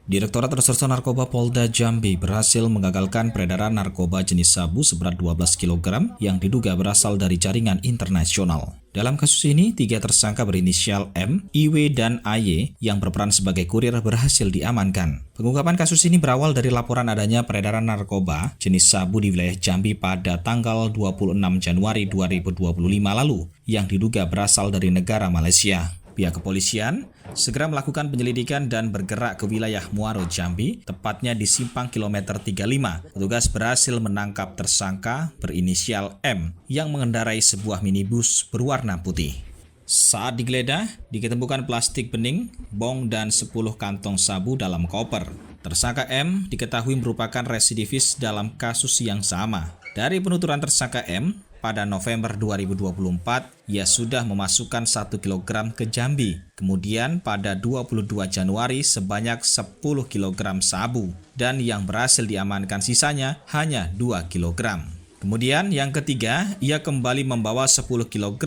Direktorat Reserse Narkoba Polda Jambi berhasil mengagalkan peredaran narkoba jenis sabu seberat 12 kg yang diduga berasal dari jaringan internasional. Dalam kasus ini, 3 tersangka berinisial M, IW, dan AY yang berperan sebagai kurir berhasil diamankan. Pengungkapan kasus ini berawal dari laporan adanya peredaran narkoba jenis sabu di wilayah Jambi pada tanggal 26 Januari 2025 lalu yang diduga berasal dari negara Malaysia. Pihak kepolisian segera melakukan penyelidikan dan bergerak ke wilayah Muaro, Jambi, tepatnya di simpang kilometer 35. Petugas berhasil menangkap tersangka berinisial M yang mengendarai sebuah minibus berwarna putih. Saat digeledah, diketemukan plastik bening, bong, dan 10 kantong sabu dalam koper. Tersangka M diketahui merupakan residivis dalam kasus yang sama. Dari penuturan tersangka M, pada November 2024, ia sudah memasukkan 1 kg ke Jambi. Kemudian pada 22 Januari sebanyak 10 kg sabu dan yang berhasil diamankan sisanya hanya 2 kg. Kemudian yang ketiga, ia kembali membawa 10 kg.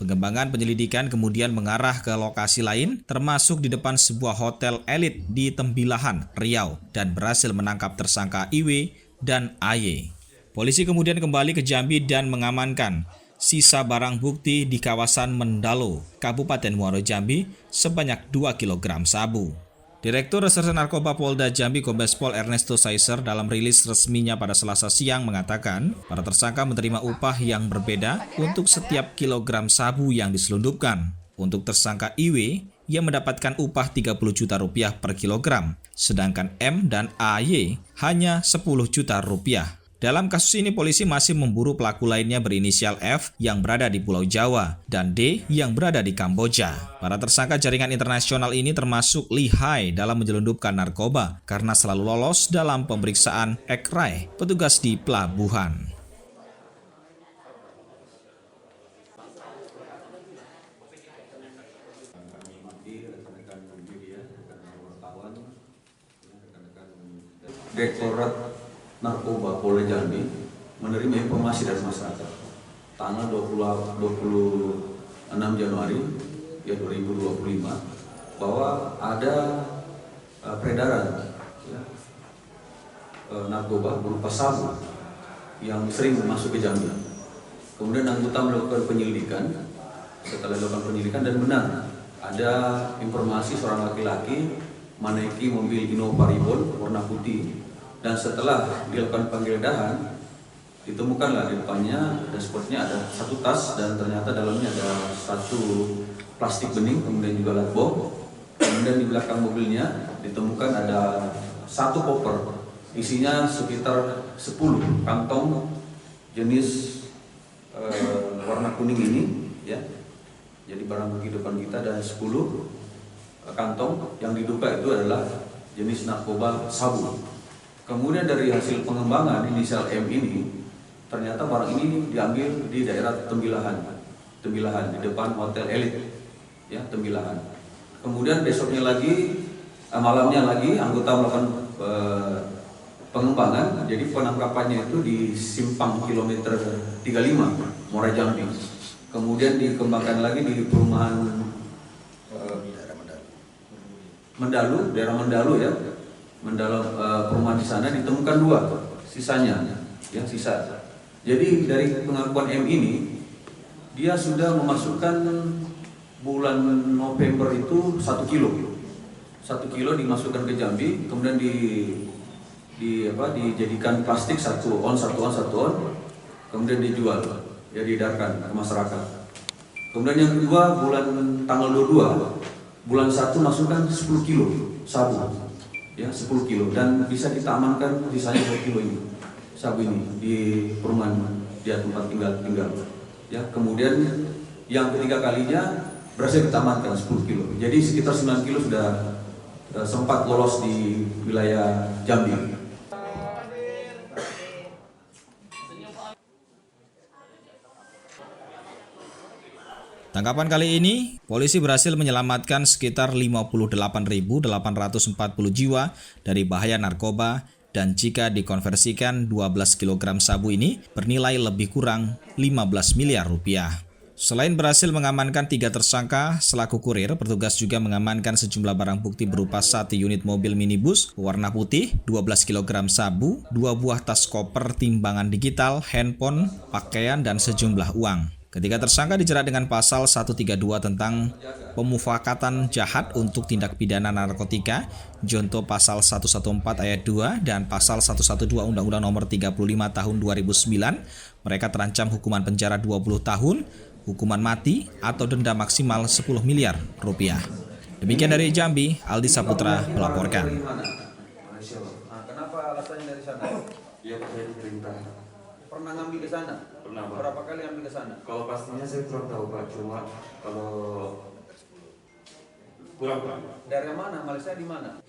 Pengembangan penyelidikan kemudian mengarah ke lokasi lain termasuk di depan sebuah hotel elit di Tembilahan, Riau dan berhasil menangkap tersangka IW dan AY. Polisi kemudian kembali ke Jambi dan mengamankan sisa barang bukti di kawasan Mendalo, Kabupaten Muaro Jambi sebanyak 2 kg sabu. Direktur Reserse Narkoba Polda Jambi Kombes Pol Ernesto Saiser dalam rilis resminya pada Selasa siang mengatakan para tersangka menerima upah yang berbeda untuk setiap kilogram sabu yang diselundupkan. Untuk tersangka IW, ia mendapatkan upah Rp30 juta per kilogram, sedangkan M dan AY hanya Rp10 juta. Dalam kasus ini, polisi masih memburu pelaku lainnya berinisial F yang berada di Pulau Jawa dan D yang berada di Kamboja. Para tersangka jaringan internasional ini termasuk lihai dalam menyelundupkan narkoba karena selalu lolos dalam pemeriksaan ekrai petugas di pelabuhan. Direktorat Narkoba Polda Jambi menerima informasi dari masyarakat tanggal 26 Januari 2025 bahwa ada peredaran narkoba berupa sabu yang sering masuk ke Jambi. Kemudian anggota melakukan penyelidikan. Setelah dilakukan penyelidikan dan benar ada informasi seorang laki-laki menaiki mobil Innova Reborn warna putih. Dan setelah dilakukan penggeledahan, ditemukanlah di depannya dashboardnya ada 1 tas dan ternyata dalamnya ada 1 plastik bening, kemudian juga alat bom. Kemudian di belakang mobilnya ditemukan ada 1 koper, isinya sekitar 10 kantong jenis warna kuning ini, ya. Jadi barang bukti depan kita ada 10 kantong yang diduga itu adalah jenis narkoba sabu. Kemudian dari hasil pengembangan inisial M ini, ternyata barang ini diambil di daerah Tembilahan di depan hotel elit, ya, Tembilahan. Kemudian besoknya lagi, malamnya lagi anggota melakukan pengembangan, jadi penangkapannya itu di simpang kilometer 35 Muara Jambi. Kemudian dikembangkan lagi di perumahan daerah Mendalu ya. Mendalam perumahan di sana ditemukan 2 sisanya, ya, sisa. Jadi dari pengakuan M ini dia sudah memasukkan bulan November itu 1 kilo dimasukkan ke Jambi, kemudian dijadikan plastik 1 on, kemudian dijual, ya, diedarkan ke masyarakat. Kemudian yang kedua bulan tanggal 22 bulan 1 masukkan 10 kilo sabu. Ya, 10 kilo dan bisa kita amankan sisanya 10 kilo ini sabu ini di perumahan dia tempat tinggal. Ya, kemudian yang ketiga kalinya berhasil kita amankan 10 kilo. Jadi sekitar 9 kilo sudah sempat lolos di wilayah Jambi. Tangkapan kali ini, polisi berhasil menyelamatkan sekitar 58.840 jiwa dari bahaya narkoba dan jika dikonversikan 12 kg sabu ini bernilai lebih kurang 15 miliar rupiah. Selain berhasil mengamankan 3 tersangka selaku kurir, petugas juga mengamankan sejumlah barang bukti berupa 1 unit mobil minibus warna putih, 12 kg sabu, 2 buah tas koper, timbangan digital, handphone, pakaian, dan sejumlah uang. Ketiga tersangka dijerat dengan pasal 132 tentang pemufakatan jahat untuk tindak pidana narkotika, junto pasal 114 ayat 2 dan pasal 112 Undang-Undang Nomor 35 Tahun 2009. Mereka terancam hukuman penjara 20 tahun, hukuman mati atau denda maksimal 10 miliar rupiah. Demikian dari Jambi, Aldi Saputra melaporkan. Kenapa alasannya dari sana? Iya, saya perintah. Pernah ngambil ke sana? Pernah, Pak. Berapa kali ambil ke sana? Kalau pastinya saya kurang tahu, Pak. Cuma kalau kurang, Pak. Dari mana? Malaysia di mana?